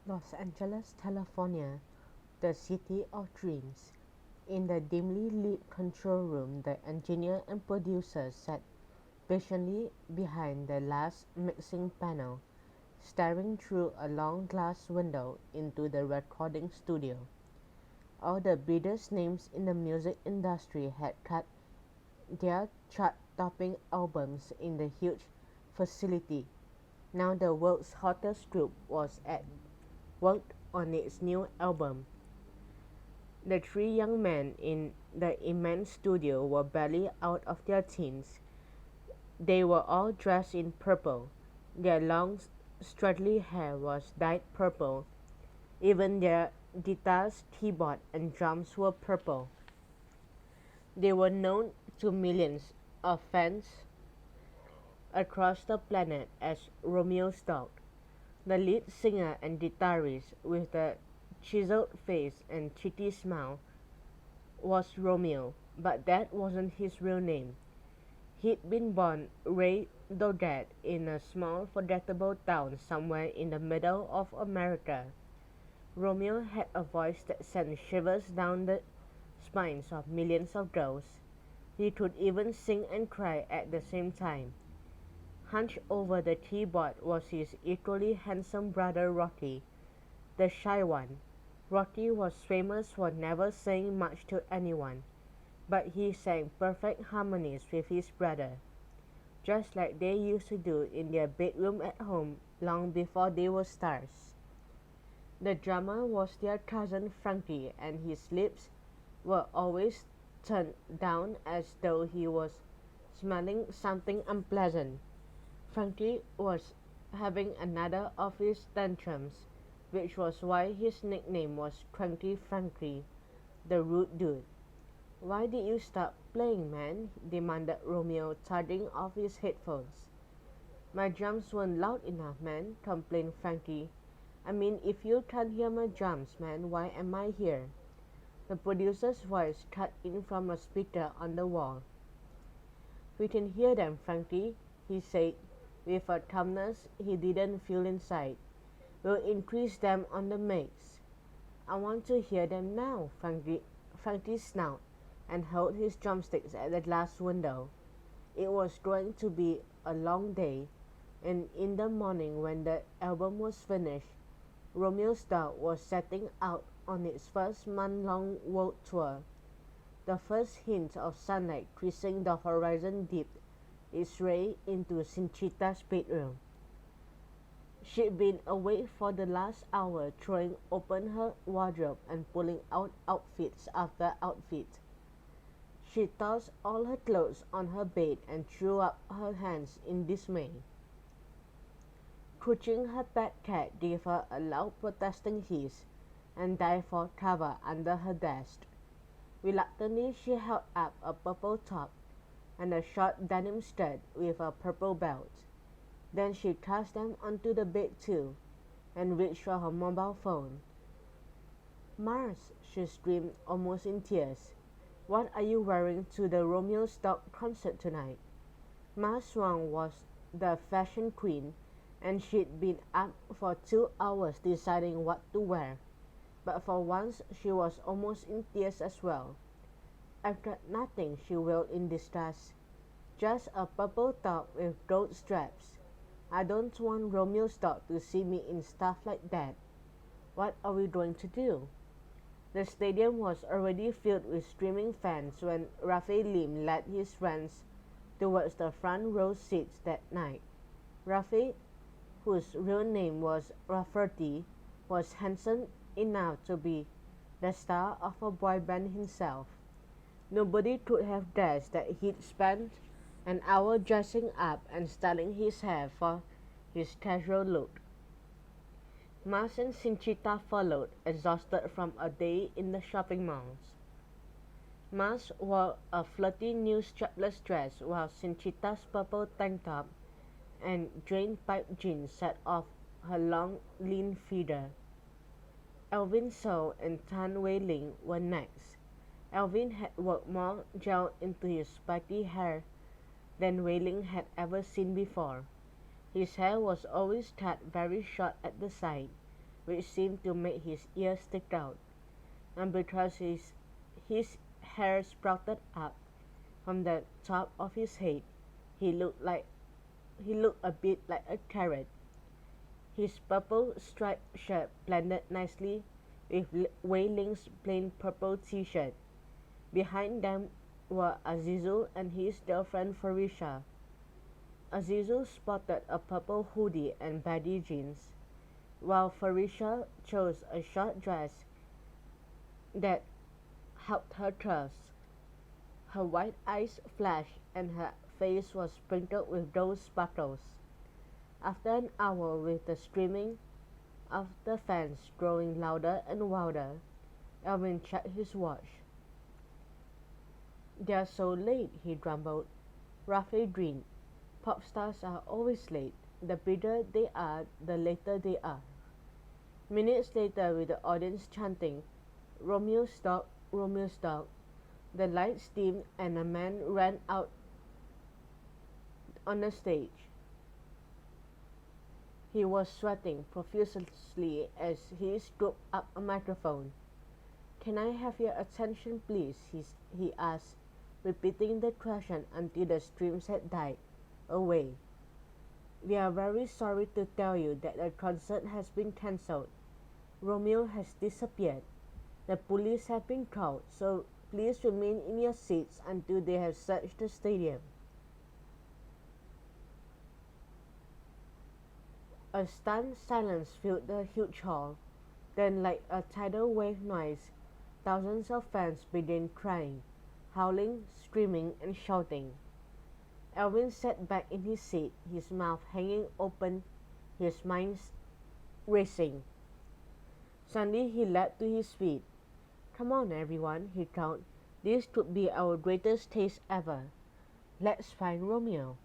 Los Angeles, California, the city of dreams. In the dimly lit control room, the engineer and producer sat patiently behind the last mixing panel, staring through a long glass window into the recording studio. All the biggest names in the music industry had cut their chart-topping albums in the huge facility. Now the world's hottest group was at work on its new album. The three young men in the immense studio were barely out of their teens. They were all dressed in purple. Their long, straggly hair was dyed purple. Even their guitars, keyboard, and drums were purple. They were known to millions of fans across the planet as Romeo's Dog. The lead singer and guitarist with the chiseled face and cheeky smile was Romeo, but that wasn't his real name. He'd been born Ray Doggett in a small, forgettable town somewhere in the middle of America. Romeo had a voice that sent shivers down the spines of millions of girls. He could even sing and cry at the same time. Hunched over the keyboard was his equally handsome brother Rocky, the shy one. Rocky was famous for never saying much to anyone, but he sang perfect harmonies with his brother, just like they used to do in their bedroom at home long before they were stars. The drummer was their cousin Frankie, and his lips were always turned down as though he was smelling something unpleasant. Frankie was having another of his tantrums, which was why his nickname was Cranky Frankie, the rude dude. "Why did you stop playing, man?" demanded Romeo, turning off his headphones. "My drums weren't loud enough, man," complained Frankie. "I mean, if you can't hear my drums, man, why am I here?" The producer's voice cut in from a speaker on the wall. "We can hear them, Frankie," he said, with a calmness he didn't feel inside. "We'll increase them on the mix." "I want to hear them now," Frankie snarled, and held his drumsticks at the glass window. It was going to be a long day, and in the morning when the album was finished, Romeo's Dog was setting out on its first month-long world tour. The first hint of sunlight kissing the horizon dipped its ray into Cinchita's bedroom. She'd been awake for the last hour, throwing open her wardrobe and pulling out outfits after outfit. She tossed all her clothes on her bed and threw up her hands in dismay. Crouching, her pet cat gave her a loud protesting hiss and dived for cover under her desk. Reluctantly, she held up a purple top and a short denim skirt with a purple belt. Then she tossed them onto the bed too, and reached for her mobile phone. "Mars," she screamed, almost in tears. "What are you wearing to the Romeo's Dog concert tonight?" Mars Swan was the fashion queen, and she'd been up for 2 hours deciding what to wear. But for once she was almost in tears as well. "I've got nothing," she wailed in distress. "Just a purple top with gold straps. I don't want Romeo's Dog to see me in stuff like that. What are we going to do?" The stadium was already filled with screaming fans when Raphael Lim led his friends towards the front row seats that night. Raphael, whose real name was Rafferty, was handsome enough to be the star of a boy band himself. Nobody could have guessed that he'd spent an hour dressing up and styling his hair for his casual look. Mars and Cinchita followed, exhausted from a day in the shopping malls. Mars wore a flirty new strapless dress, while Cinchita's purple tank top and drain-pipe jeans set off her long, lean figure. Alvin Sow and Tan Wei Ling were next. Alvin had worked more gel into his spiky hair than Wei Ling had ever seen before. His hair was always cut very short at the side, which seemed to make his ears stick out, and because his hair sprouted up from the top of his head, he looked a bit like a carrot. His purple striped shirt blended nicely with Wei Ling's plain purple t-shirt. Behind them were Azizu and his girlfriend Farisha. Azizu sported a purple hoodie and baggy jeans, while Farisha chose a short dress that helped her curves. Her white eyes flashed and her face was sprinkled with those sparkles. After an hour with the screaming of the fans growing louder and wilder, Elvin checked his watch. "They're so late," he grumbled. Rafi grinned. "Pop stars are always late. The bigger they are, the later they are." Minutes later, with the audience chanting, "Romeo's dog, Romeo's dog," the lights dimmed and a man ran out on the stage. He was sweating profusely as he scooped up a microphone. "Can I have your attention, please?" he asked, repeating the question until the screams had died away. "We are very sorry to tell you that the concert has been cancelled. Romeo has disappeared. The police have been called, so please remain in your seats until they have searched the stadium." A stunned silence filled the huge hall. Then, like a tidal wave noise, thousands of fans began crying, howling, screaming, and shouting. Elvin sat back in his seat, his mouth hanging open, his mind racing. Suddenly he leapt to his feet. "Come on, everyone," he called. "This could be our greatest taste ever. Let's find Romeo."